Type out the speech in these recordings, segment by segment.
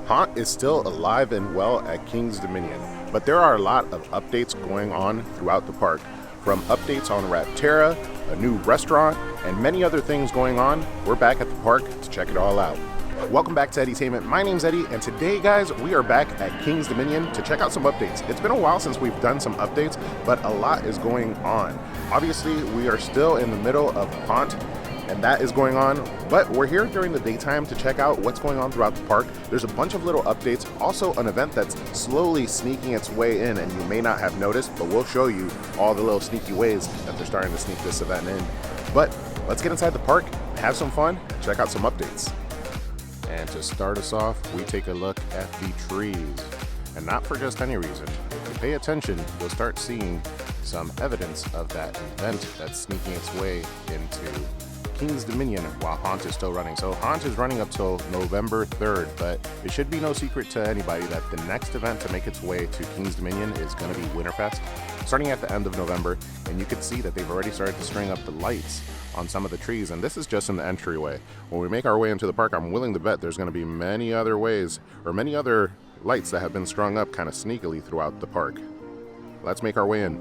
Haunt is still alive and well at King's Dominion, but there are a lot of updates going on throughout the park. From updates on Raptorra, a new restaurant, and many other things going on, we're back at the park to check it all out. Welcome back to Eddytainment. My name's Eddie, and today, guys, we are back at King's Dominion to check out some updates. It's been a while since we've done some updates, but a lot is going on. Obviously, we are still in the middle of Haunt, and that is going on, but we're here during the daytime to check out what's going on throughout the park. There's a bunch of little updates, also an event that's slowly sneaking its way in, and you may not have noticed, but we'll show you all the little sneaky ways that they're starting to sneak this event in. But let's get inside the park, have some fun, check out some updates. And to start us off, we take a look at the trees. And not for just any reason. If you pay attention, you'll start seeing some evidence of that event that's sneaking its way into King's Dominion while Haunt is still running. So Haunt is running up till November 3rd, but it should be no secret to anybody that the next event to make its way to King's Dominion is going to be Winterfest, starting at the end of November. And you can see that they've already started to string up the lights on some of the trees, and this is just in the entryway. When we make our way into the park, I'm willing to bet there's going to be many other ways or many other lights that have been strung up kind of sneakily throughout the park. Let's make our way in.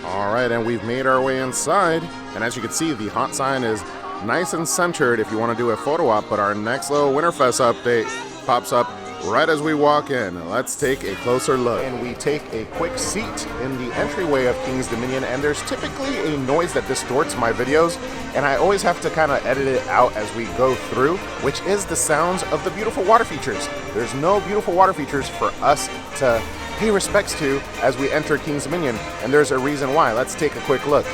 All right, and we've made our way inside, and as you can see, the Haunt sign is nice and centered if you want to do a photo op, but our next little Winterfest update pops up right as we walk in. Let's take a closer look. And we take a quick seat in the entryway of King's Dominion, and there's typically a noise that distorts my videos, and I always have to kind of edit it out as we go through, which is the sounds of the beautiful water features. There's no beautiful water features for us to pay respects to as we enter King's Dominion, and there's a reason why. Let's take a quick look.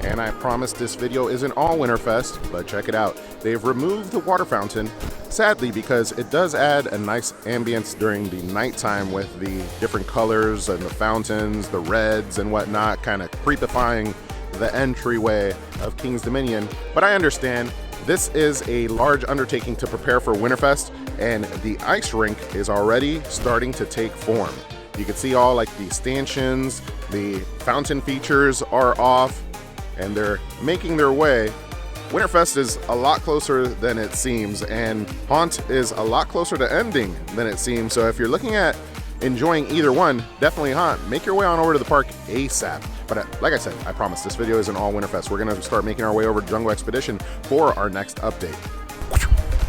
And I promise this video isn't all Winterfest, but check it out. They've removed the water fountain, sadly, because it does add a nice ambience during the nighttime with the different colors and the fountains, the reds and whatnot, kind of creepifying the entryway of King's Dominion. But I understand this is a large undertaking to prepare for Winterfest, and the ice rink is already starting to take form. You can see all like the stanchions, the fountain features are off, and they're making their way. Winterfest is a lot closer than it seems, and Haunt is a lot closer to ending than it seems. So if you're looking at enjoying either one, definitely Haunt. Make your way on over to the park ASAP. But like I said, I promise this video isn't all Winterfest. We're gonna start making our way over to Jungle Expedition for our next update.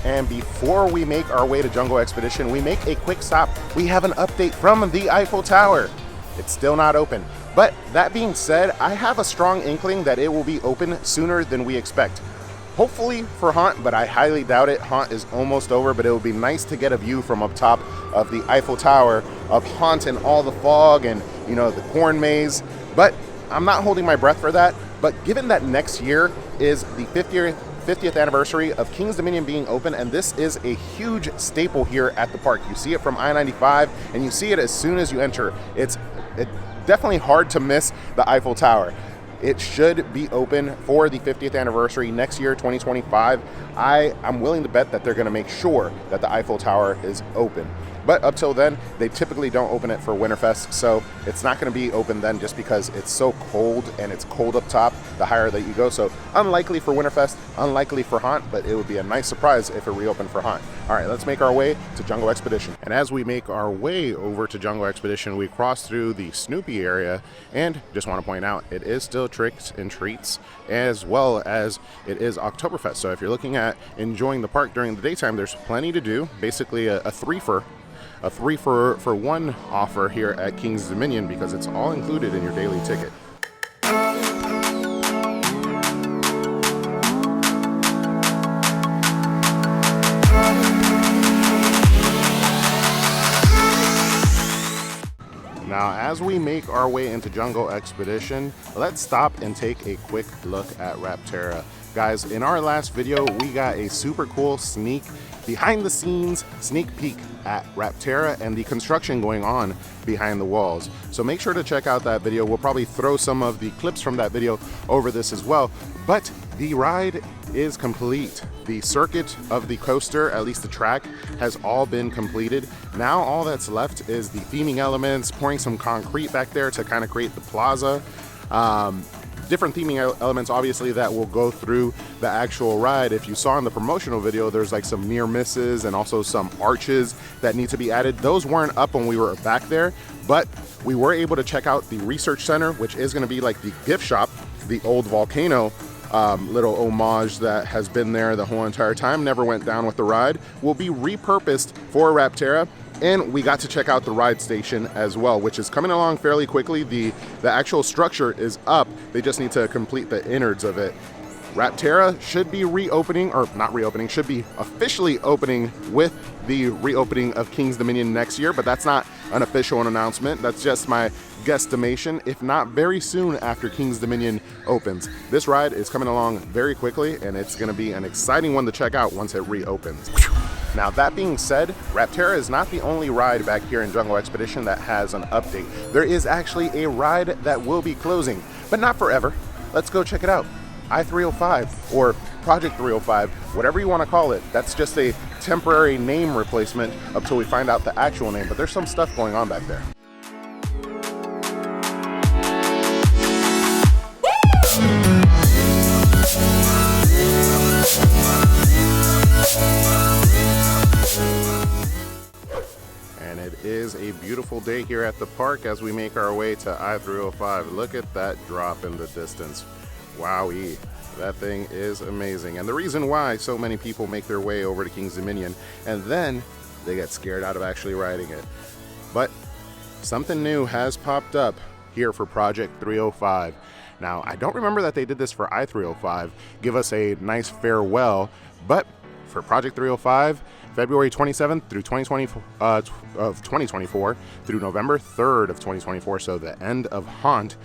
And before we make our way to Jungle Expedition, we make a quick stop. We have an update from the Eiffel Tower. It's still not open. But that being said, I have a strong inkling that it will be open sooner than we expect. Hopefully for Haunt, but I highly doubt it. Haunt is almost over, but it would be nice to get a view from up top of the Eiffel Tower of Haunt and all the fog and, you know, the corn maze. But I'm not holding my breath for that. But given that next year is the 50th anniversary of King's Dominion being open, and this is a huge staple here at the park. You see it from I-95, and you see it as soon as you enter. It's definitely hard to miss the Eiffel Tower. It should be open for the 50th anniversary next year, 2025. I'm willing to bet that they're going to make sure that the Eiffel Tower is open. But up till then, they typically don't open it for Winterfest, so it's not going to be open then just because it's so cold and it's cold up top the higher that you go. So unlikely for Winterfest, unlikely for Haunt, but it would be a nice surprise if it reopened for Haunt. All right, let's make our way to Jungle Expedition. And as we make our way over to Jungle Expedition, we cross through the Snoopy area, and just want to point out, it is still tricks and treats, as well as it is Oktoberfest. So if you're looking at enjoying the park during the daytime, there's plenty to do. Basically a three for one offer here at King's Dominion because it's all included in your daily ticket. Now, as we make our way into Jungle Expedition, let's stop and take a quick look at Raptorra. Guys, in our last video, we got a super cool behind the scenes sneak peek at Raptorra and the construction going on behind the walls. So make sure to check out that video. We'll probably throw some of the clips from that video over this as well. But the ride is complete. The circuit of the coaster, at least the track, has all been completed. Now all that's left is the theming elements, pouring some concrete back there to kind of create the plaza. different theming elements obviously that will go through the actual ride. If you saw in the promotional video, there's like some near misses and also some arches that need to be added. Those weren't up when we were back there, but we were able to check out the research center, which is going to be like the gift shop, the old volcano little homage that has been there the whole entire time, never went down with the ride, will be repurposed for Raptorra. And we got to check out the ride station as well, which is coming along fairly quickly. The actual structure is up. They just need to complete the innards of it. Raptorra should be reopening, or not reopening, should be officially opening with the reopening of King's Dominion next year, but that's not an official announcement. That's just my guesstimation, if not very soon after King's Dominion opens. This ride is coming along very quickly, and it's going to be an exciting one to check out once it reopens. Now, that being said, Raptorra is not the only ride back here in Jungle Expedition that has an update. There is actually a ride that will be closing, but not forever. Let's go check it out. I-305, or Project 305, whatever you want to call it. That's just a temporary name replacement until we find out the actual name, but there's some stuff going on back there. And it is a beautiful day here at the park as we make our way to I-305. Look at that drop in the distance. Wowee, that thing is amazing. And the reason why so many people make their way over to King's Dominion and then they get scared out of actually riding it. But something new has popped up here for Project 305. Now, I don't remember that they did this for I-305, give us a nice farewell, but for Project 305, February 27th through 2024 through November 3rd of 2024, so the end of Haunt,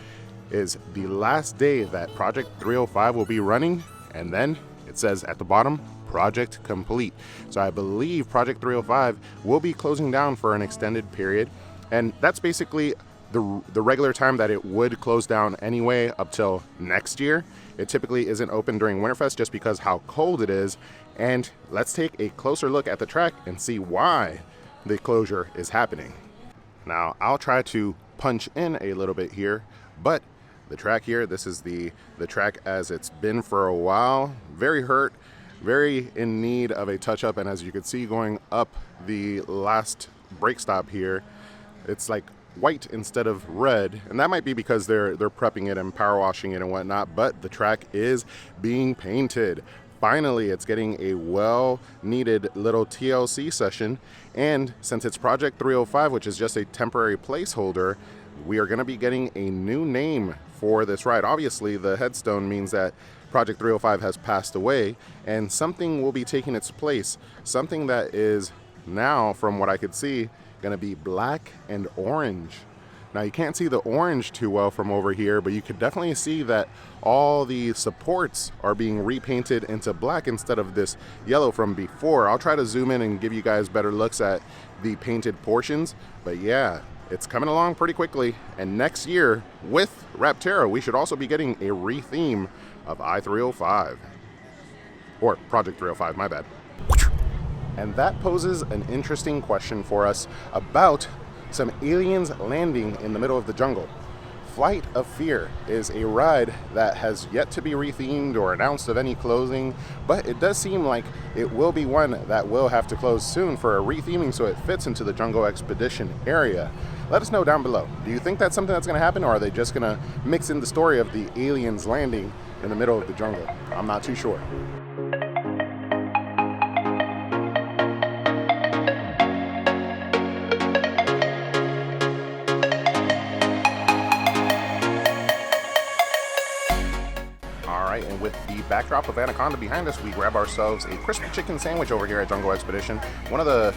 is the last day that Project 305 will be running, and then it says at the bottom, project complete. So I believe Project 305 will be closing down for an extended period, and that's basically the regular time that it would close down anyway up till next year. It typically isn't open during Winterfest just because how cold it is, and let's take a closer look at the track and see why the closure is happening. Now, I'll try to punch in a little bit here, but the track here, this is the track as it's been for a while. Very hurt, very in need of a touch-up, and as you can see going up the last brake stop here, it's like white instead of red, and that might be because they're prepping it and power washing it and whatnot, but the track is being painted. Finally, it's getting a well-needed little TLC session, and since it's Project 305, which is just a temporary placeholder, we are going to be getting a new name for this ride. Obviously, the headstone means that Project 305 has passed away, and something will be taking its place. Something that is now, from what I could see, going to be black and orange. Now, you can't see the orange too well from over here, but you could definitely see that all the supports are being repainted into black instead of this yellow from before. I'll try to zoom in and give you guys better looks at the painted portions, but yeah, it's coming along pretty quickly. And next year, with Raptorra, we should also be getting a retheme of I-305. Or Project 305, my bad. And that poses an interesting question for us about some aliens landing in the middle of the jungle. Flight of Fear is a ride that has yet to be rethemed or announced of any closing, but it does seem like it will be one that will have to close soon for a retheming so it fits into the Jungle Expedition area. Let us know down below. Do you think that's something that's going to happen, or are they just going to mix in the story of the aliens landing in the middle of the jungle? I'm not too sure. And with the backdrop of Anaconda behind us, we grab ourselves a crispy chicken sandwich over here at Jungle Expedition. One of the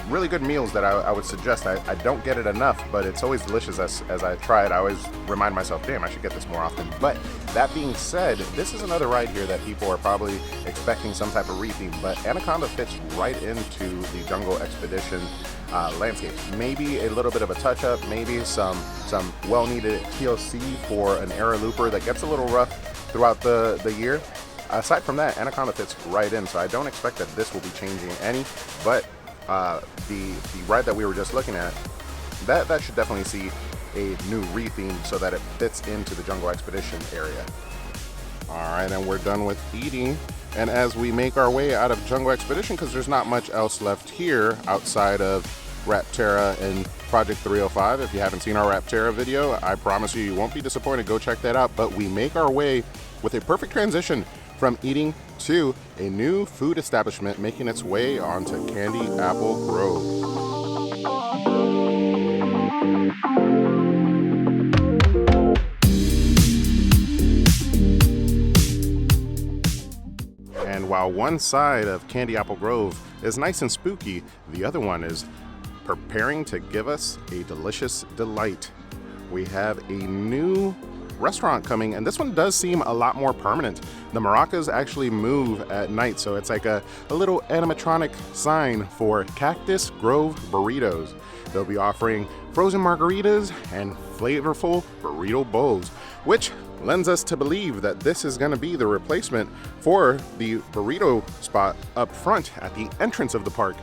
really good meals that I would suggest. I don't get it enough, but it's always delicious as I try it. I always remind myself, damn, I should get this more often. But that being said, this is another ride here that people are probably expecting some type of retheme, but Anaconda fits right into the Jungle Expedition landscape. Maybe a little bit of a touch-up, maybe some well-needed TLC for an era looper that gets a little rough throughout the year. Aside from that, Anaconda fits right in, so I don't expect that this will be changing any, but the ride that we were just looking at, that should definitely see a new retheme so that it fits into the Jungle Expedition area. All right, and we're done with eating. And as we make our way out of Jungle Expedition, because there's not much else left here outside of Raptorra and Project 305. If you haven't seen our Raptorra video, I promise you won't be disappointed. Go check that out. But we make our way with a perfect transition from eating to a new food establishment making its way onto Candy Apple Grove. And while one side of Candy Apple Grove is nice and spooky, the other one is preparing to give us a delicious delight. We have a new restaurant coming, and this one does seem a lot more permanent. The maracas actually move at night, so it's like a little animatronic sign for Cactus Grove burritos. They'll be offering frozen margaritas and flavorful burrito bowls, which lends us to believe that this is going to be the replacement for the burrito spot up front at the entrance of the park,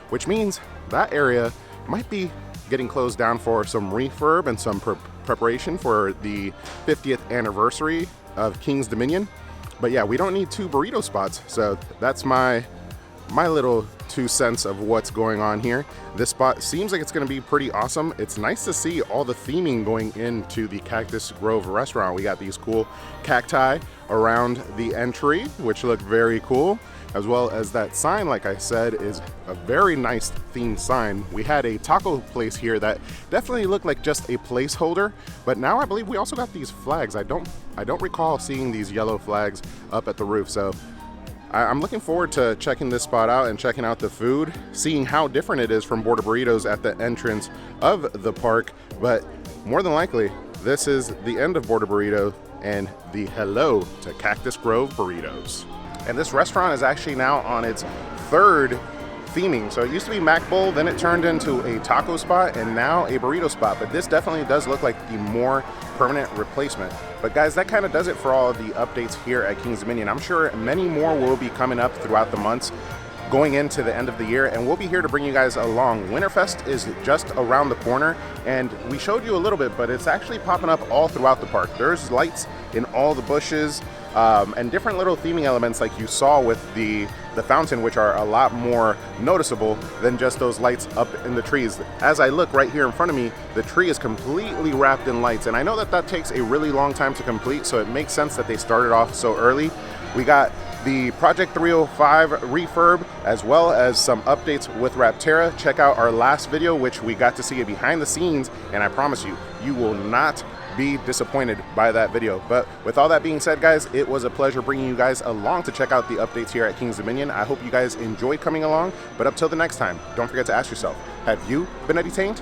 which means that area might be getting closed down for some refurb and some preparation for the 50th anniversary of King's Dominion. But yeah, we don't need two burrito spots, so that's my little 2 cents of what's going on here. This spot seems like it's going to be pretty awesome. It's nice to see all the theming going into the Cactus Grove restaurant. We got these cool cacti around the entry, which look very cool, as well as that sign, like I said, is a very nice themed sign. We had a taco place here that definitely looked like just a placeholder, but now I believe we also got these flags. I don't recall seeing these yellow flags up at the roof, so I'm looking forward to checking this spot out and checking out the food, seeing how different it is from Border Burritos at the entrance of the park. But more than likely, this is the end of Border Burrito and the hello to Cactus Grove Burritos. And this restaurant is actually now on its 3rd theming. So it used to be Mac Bowl, then it turned into a taco spot, and now a burrito spot. But this definitely does look like the more permanent replacement. But guys, that kind of does it for all of the updates here at King's Dominion. I'm sure many more will be coming up throughout the months going into the end of the year, and we'll be here to bring you guys along. Winterfest is just around the corner, and we showed you a little bit, but it's actually popping up all throughout the park. There's lights in all the bushes, and different little theming elements like you saw with the fountain, which are a lot more noticeable than just those lights up in the trees. As I look right here in front of me, the tree is completely wrapped in lights, and I know that takes a really long time to complete, so it makes sense that they started off so early. We got the Project 305 refurb, as well as some updates with Raptorra. Check out our last video, which we got to see it behind the scenes, and I promise you, you will not be disappointed by that video. But with all that being said, guys, it was a pleasure bringing you guys along to check out the updates here at King's Dominion. I hope you guys enjoyed coming along, but up till the next time, don't forget to ask yourself, have you been entertained?